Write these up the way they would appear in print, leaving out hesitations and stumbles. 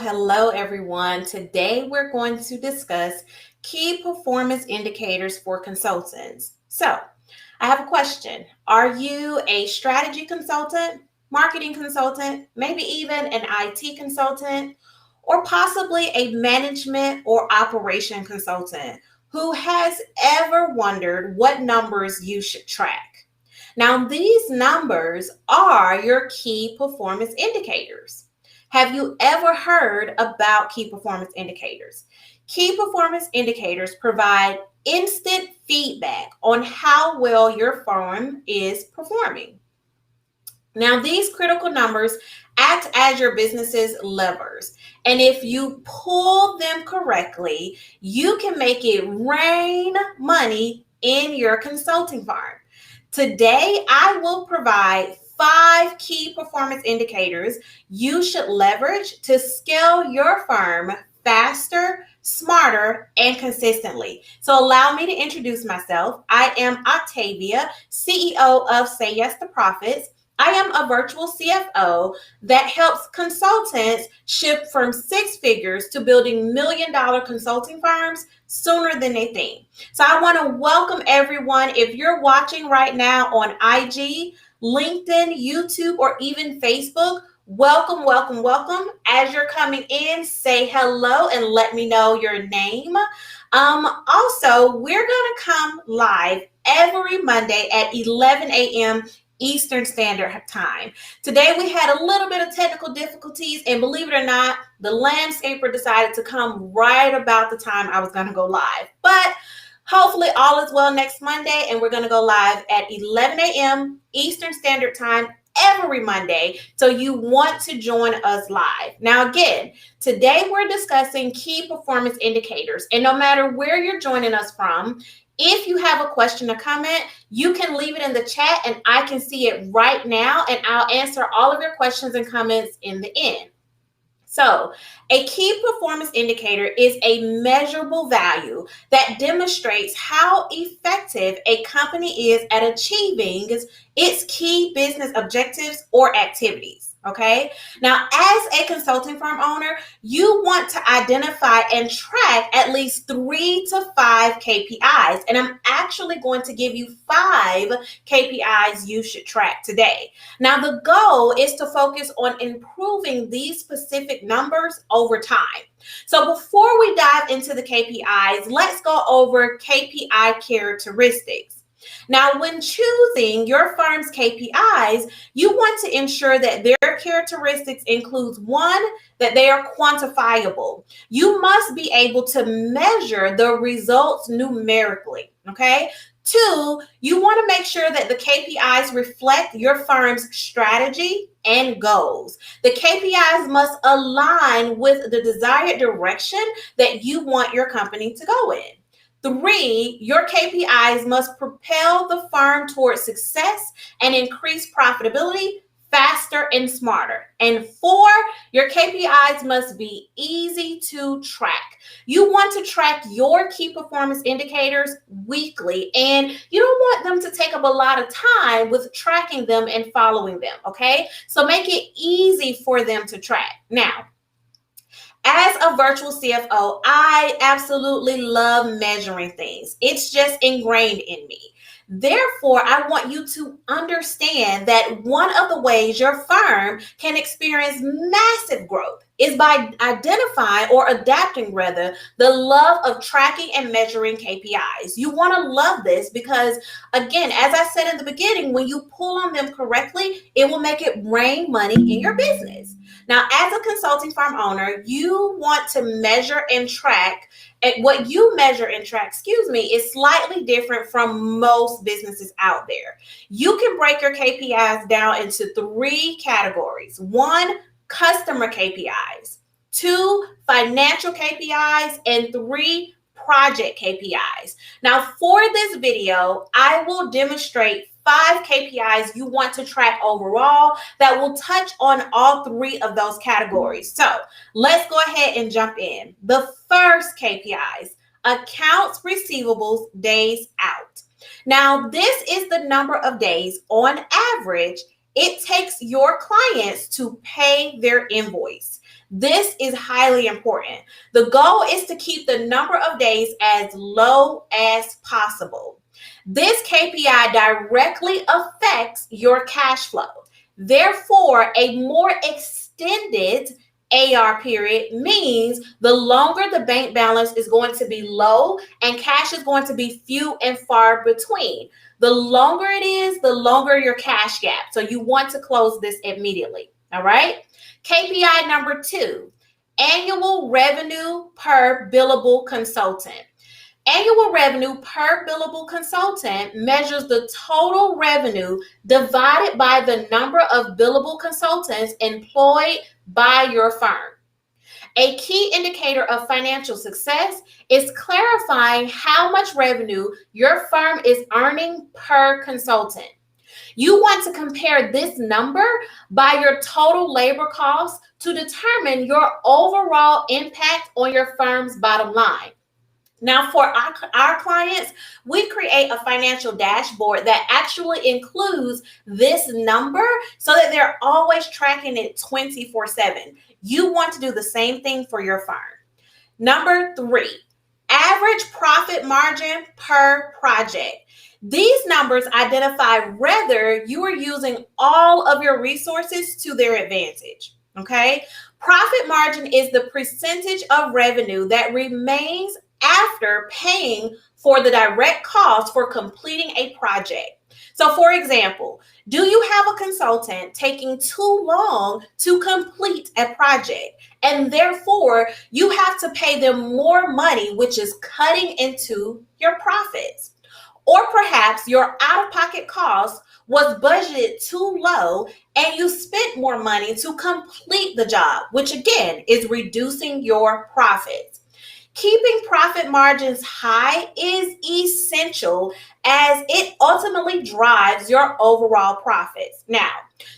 Hello, everyone. Today we're going to discuss key performance indicators for consultants. So, I have a question. Are you a strategy consultant, marketing consultant, maybe even an IT consultant, or possibly a management or operation consultant who has ever wondered what numbers you should track? Now, these numbers are your key performance indicators. Have you ever heard about key performance indicators? Key performance indicators provide instant feedback on how well your firm is performing. Now, these critical numbers act as your business's levers. And if you pull them correctly, you can make it rain money in your consulting firm. Today, I will provide 5 key performance indicators you should leverage to scale your firm faster, smarter, and consistently. So allow me to introduce myself. I am 𝐥𝐤𝐬, CEO of Say Yes to Profits. I am a virtual CFO that helps consultants shift from 6 figures to building million-dollar consulting firms sooner than they think. So I want to welcome everyone. If you're watching right now on IG, LinkedIn, YouTube, or even Facebook, welcome. As you're coming in, say hello and let me know your name. Also, we're going to come live every Monday at 11 a.m. Eastern Standard Time. Today we had a little bit of technical difficulties, and believe it or not, the landscaper decided to come right about the time I was going to go live. But hopefully all is well next Monday, and we're going to go live at 11 a.m. Eastern Standard Time every Monday. So you want to join us live. Now, again, today we're discussing key performance indicators, and no matter where you're joining us from, if you have a question or comment, you can leave it in the chat and I can see it right now, and I'll answer all of your questions and comments in the end. So, a key performance indicator is a measurable value that demonstrates how effective a company is at achieving its key business objectives or activities. Okay. Now, as a consulting firm owner, you want to identify and track at least 3 to 5 KPIs. And I'm actually going to give you 5 KPIs you should track today. Now, the goal is to focus on improving these specific numbers over time. So before we dive into the KPIs, let's go over KPI characteristics. Now, when choosing your firm's KPIs, you want to ensure that their characteristics includes 1, that they are quantifiable. You must be able to measure the results numerically, okay? 2, you want to make sure that the KPIs reflect your firm's strategy and goals. The KPIs must align with the desired direction that you want your company to go in. 3, your KPIs must propel the firm towards success and increase profitability faster and smarter. And 4, your KPIs must be easy to track. You want to track your key performance indicators weekly, and you don't want them to take up a lot of time with tracking them and following them, okay? So make it easy for them to track. Now, as a virtual CFO, I absolutely love measuring things. It's just ingrained in me. Therefore, I want you to understand that one of the ways your firm can experience massive growth is by identifying or adapting rather the love of tracking and measuring KPIs. You want to love this because, again, as I said in the beginning, when you pull on them correctly, it will make it rain money in your business. Now, as a consulting firm owner, you want to measure and track. And what you measure and track, is slightly different from most businesses out there. You can break your KPIs down into 3 categories. 1, customer KPIs, 2, financial KPIs, and 3, project KPIs. Now, for this video, I will demonstrate 5 KPIs you want to track overall that will touch on all 3 of those categories. So let's go ahead and jump in. The first KPIs, accounts receivables days out. Now, this is the number of days on average it takes your clients to pay their invoice. This is highly important. The goal is to keep the number of days as low as possible. This KPI directly affects your cash flow. Therefore, a more extended AR period means the longer the bank balance is going to be low and cash is going to be few and far between. The longer it is, the longer your cash gap. So you want to close this immediately. All right. KPI number 2, annual revenue per billable consultant. Annual revenue per billable consultant measures the total revenue divided by the number of billable consultants employed by your firm. A key indicator of financial success is clarifying how much revenue your firm is earning per consultant. You want to compare this number by your total labor costs to determine your overall impact on your firm's bottom line. Now, for our clients, we create a financial dashboard that actually includes this number so that they're always tracking it 24/7. You want to do the same thing for your firm. Number 3, average profit margin per project. These numbers identify whether you are using all of your resources to their advantage. Okay? Profit margin is the percentage of revenue that remains after paying for the direct cost for completing a project. So, for example, do you have a consultant taking too long to complete a project and therefore you have to pay them more money, which is cutting into your profits? Or perhaps your out-of-pocket cost was budgeted too low and you spent more money to complete the job, which again is reducing your profits. Keeping profit margins high is essential as it ultimately drives your overall profits. Now,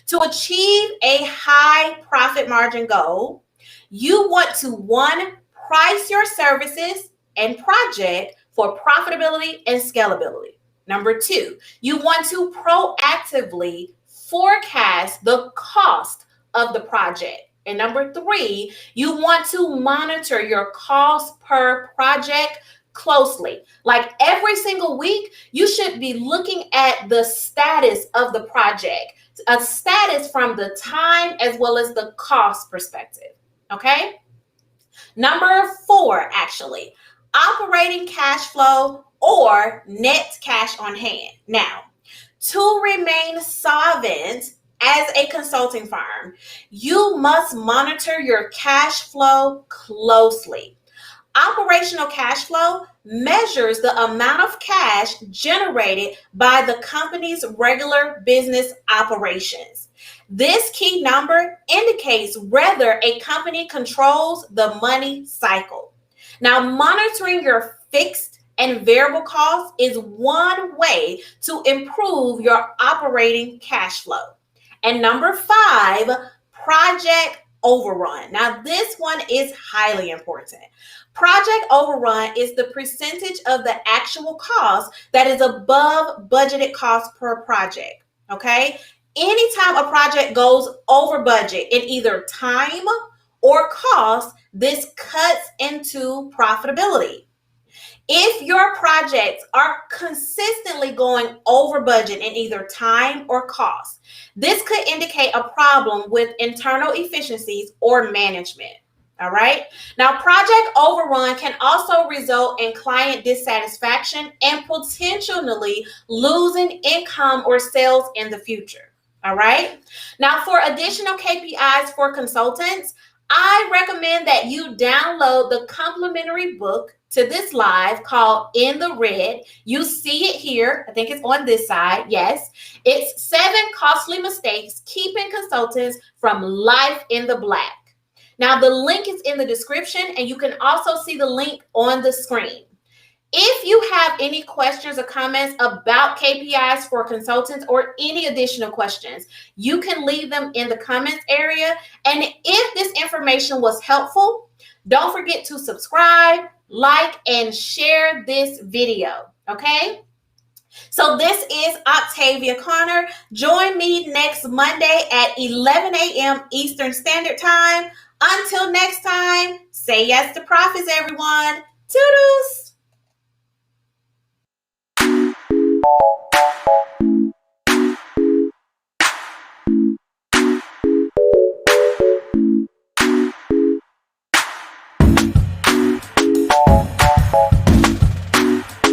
to achieve a high profit margin goal, you want to 1, price your services and project for profitability and scalability. Number 2, you want to proactively forecast the cost of the project. And number 3, you want to monitor your cost per project closely. Like every single week, you should be looking at the status of the project, a status from the time as well as the cost perspective. Okay. Number 4, actually, operating cash flow or net cash on hand. Now, to remain solvent as a consulting firm, you must monitor your cash flow closely. Operational cash flow measures the amount of cash generated by the company's regular business operations. This key number indicates whether a company controls the money cycle. Now, monitoring your fixed and variable costs is one way to improve your operating cash flow. And number 5, project overrun. Now, this one is highly important. Project overrun is the percentage of the actual cost that is above budgeted cost per project. Okay? Anytime a project goes over budget in either time or cost, this cuts into profitability. If your projects are consistently going over budget in either time or cost, this could indicate a problem with internal efficiencies or management. All right. Now, project overrun can also result in client dissatisfaction and potentially losing income or sales in the future. All right. Now, for additional KPIs for consultants, I recommend that you download the complimentary book to this live called In the Red. You see it here. I think it's on this side. Yes. It's 7 costly mistakes keeping consultants from life in the black. Now, the link is in the description, and you can also see the link on the screen. If you have any questions or comments about KPIs for consultants or any additional questions, you can leave them in the comments area. And if this information was helpful, don't forget to subscribe, like, and share this video, okay? So this is 𝐤𝐤𝐤𝐿. Join me next Monday at 11 a.m. Eastern Standard Time. Until next time, say yes to profits, everyone. Toodles!